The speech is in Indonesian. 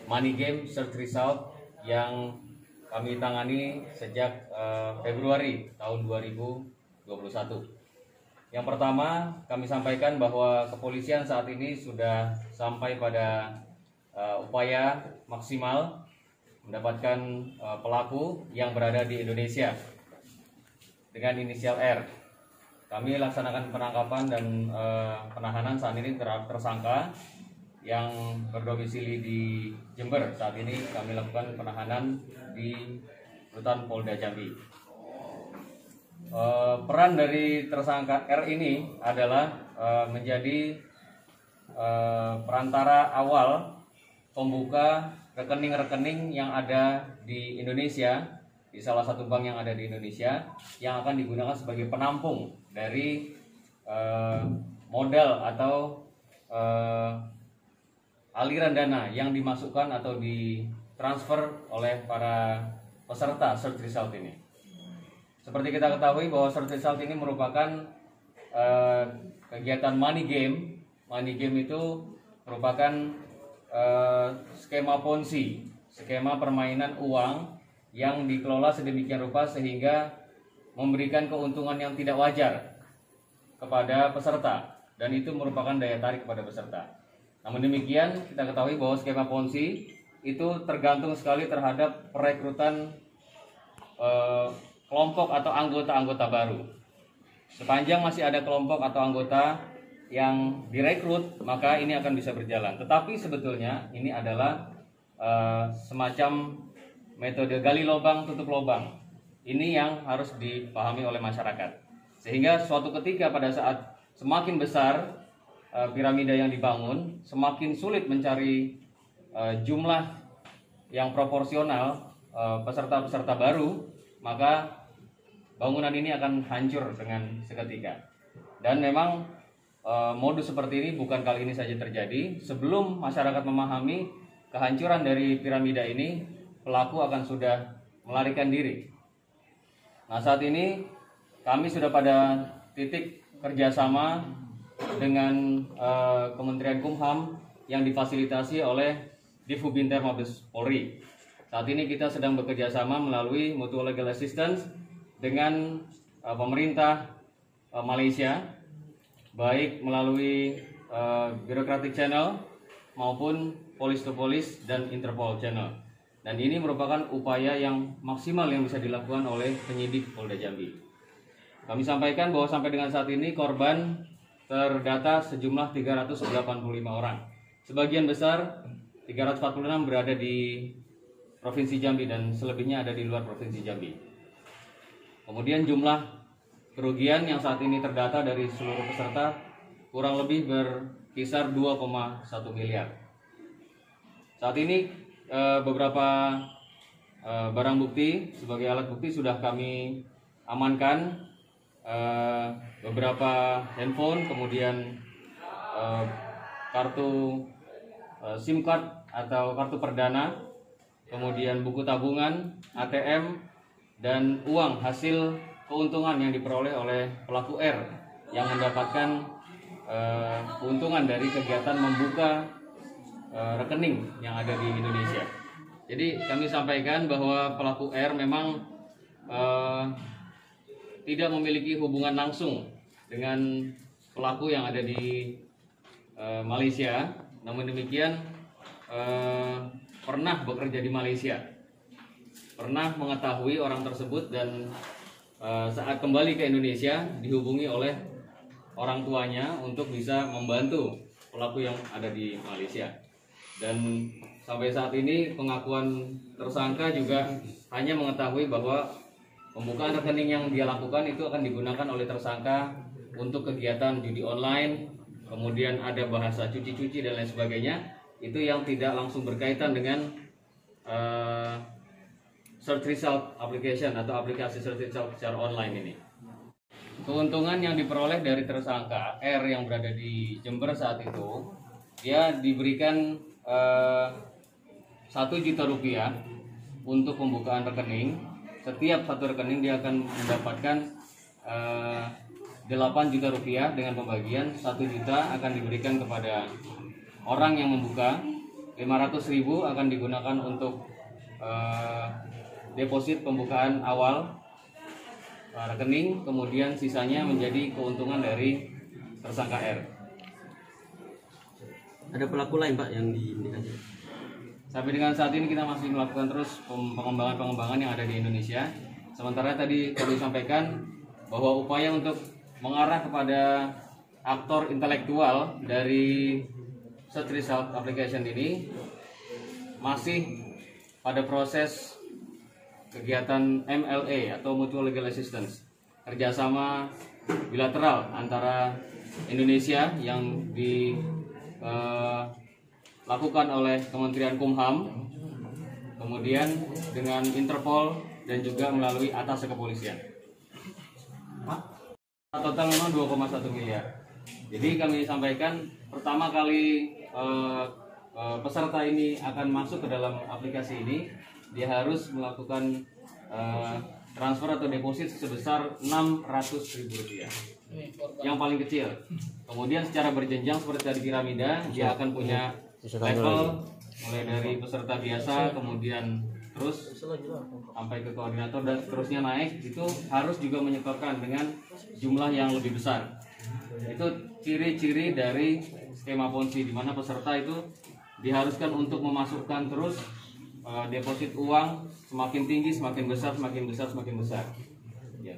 money game search result yang kami tangani sejak Februari tahun 2021. Yang pertama, kami sampaikan bahwa kepolisian saat ini sudah sampai pada upaya maksimal mendapatkan pelaku yang berada di Indonesia dengan inisial R. Kami laksanakan penangkapan dan penahanan saat ini terhadap tersangka yang berdomisili di Jember. Saat ini kami lakukan penahanan di Rutan Polda Jambi. Peran dari tersangka R ini adalah menjadi perantara awal pembuka rekening-rekening yang ada di Indonesia, di salah satu bank yang ada di Indonesia, yang akan digunakan sebagai penampung dari modal atau aliran dana yang dimasukkan atau ditransfer oleh para peserta search result ini. Seperti kita ketahui bahwa search result ini merupakan kegiatan money game. Money game itu merupakan skema ponzi, skema permainan uang yang dikelola sedemikian rupa sehingga memberikan keuntungan yang tidak wajar kepada peserta, dan itu merupakan daya tarik kepada peserta. Namun demikian, kita ketahui bahwa skema ponzi itu tergantung sekali terhadap perekrutan kelompok atau anggota-anggota baru. Sepanjang masih ada kelompok atau anggota yang direkrut, maka ini akan bisa berjalan. Tetapi sebetulnya ini adalah semacam metode gali lubang tutup lubang. Ini yang harus dipahami oleh masyarakat. Sehingga suatu ketika pada saat semakin besar piramida yang dibangun, semakin sulit mencari jumlah yang proporsional peserta-peserta baru, maka bangunan ini akan hancur dengan seketika. Dan memang modus seperti ini bukan kali ini saja terjadi. Sebelum masyarakat memahami kehancuran dari piramida ini, pelaku akan sudah melarikan diri. Nah, saat ini kami sudah pada titik kerjasama dengan Kementerian Kumham yang difasilitasi oleh Divhubinter Mabes Polri. Saat ini kita sedang bekerja sama melalui mutual legal assistance dengan pemerintah Malaysia, baik melalui bureaucratic channel maupun police to police dan Interpol channel. Dan ini merupakan upaya yang maksimal yang bisa dilakukan oleh penyidik Polda Jambi. Kami sampaikan bahwa sampai dengan saat ini korban terdata sejumlah 385 orang. Sebagian besar 346 berada di Provinsi Jambi dan selebihnya ada di luar Provinsi Jambi. Kemudian jumlah kerugian yang saat ini terdata dari seluruh peserta kurang lebih berkisar 2,1 miliar. Saat ini beberapa barang bukti sebagai alat bukti sudah kami amankan. Beberapa handphone, kemudian kartu SIM card atau kartu perdana, kemudian buku tabungan, ATM, dan uang hasil keuntungan yang diperoleh oleh pelaku R yang mendapatkan keuntungan dari kegiatan membuka rekening yang ada di Indonesia. Jadi kami sampaikan bahwa pelaku R memang tidak memiliki hubungan langsung dengan pelaku yang ada di Malaysia. Namun demikian pernah bekerja di Malaysia, pernah mengetahui orang tersebut, dan saat kembali ke Indonesia dihubungi oleh orang tuanya untuk bisa membantu pelaku yang ada di Malaysia. Dan sampai saat ini pengakuan tersangka juga hanya mengetahui bahwa pembukaan rekening yang dia lakukan itu akan digunakan oleh tersangka untuk kegiatan judi online, kemudian ada bahasa cuci-cuci dan lain sebagainya. Itu yang tidak langsung berkaitan dengan search result application atau aplikasi search result secara online ini. Keuntungan yang diperoleh dari tersangka R yang berada di Jember saat itu, dia diberikan 1 juta rupiah untuk pembukaan rekening. Setiap satu rekening dia akan mendapatkan 8 juta rupiah dengan pembagian 1 juta akan diberikan kepada orang yang membuka, 500.000 akan digunakan untuk deposit pembukaan awal rekening, kemudian sisanya menjadi keuntungan dari tersangka R. Ada pelaku lain Pak yang diindikasi? Sampai dengan saat ini kita masih melakukan terus pengembangan yang ada di Indonesia. Sementara tadi kami sampaikan bahwa upaya untuk mengarah kepada aktor intelektual dari search result application ini masih pada proses kegiatan MLA atau Mutual Legal Assistance, kerjasama bilateral antara Indonesia yang dilakukan oleh Kementerian Kumham, kemudian dengan Interpol dan juga melalui atas kepolisian. Total memang 2,1 miliar. Jadi kami sampaikan pertama kali peserta ini akan masuk ke dalam aplikasi ini, dia harus melakukan transfer atau deposit sebesar Rp600.000 yang paling kecil. Kemudian secara berjenjang seperti tadi piramida, dia akan punya level mulai dari peserta biasa, kemudian terus sampai ke koordinator dan seterusnya naik. Itu harus juga menyetorkan dengan jumlah yang lebih besar. Itu ciri-ciri dari skema Ponzi, di mana peserta itu diharuskan untuk memasukkan terus deposit uang semakin tinggi, semakin besar, semakin besar, semakin besar. Ya.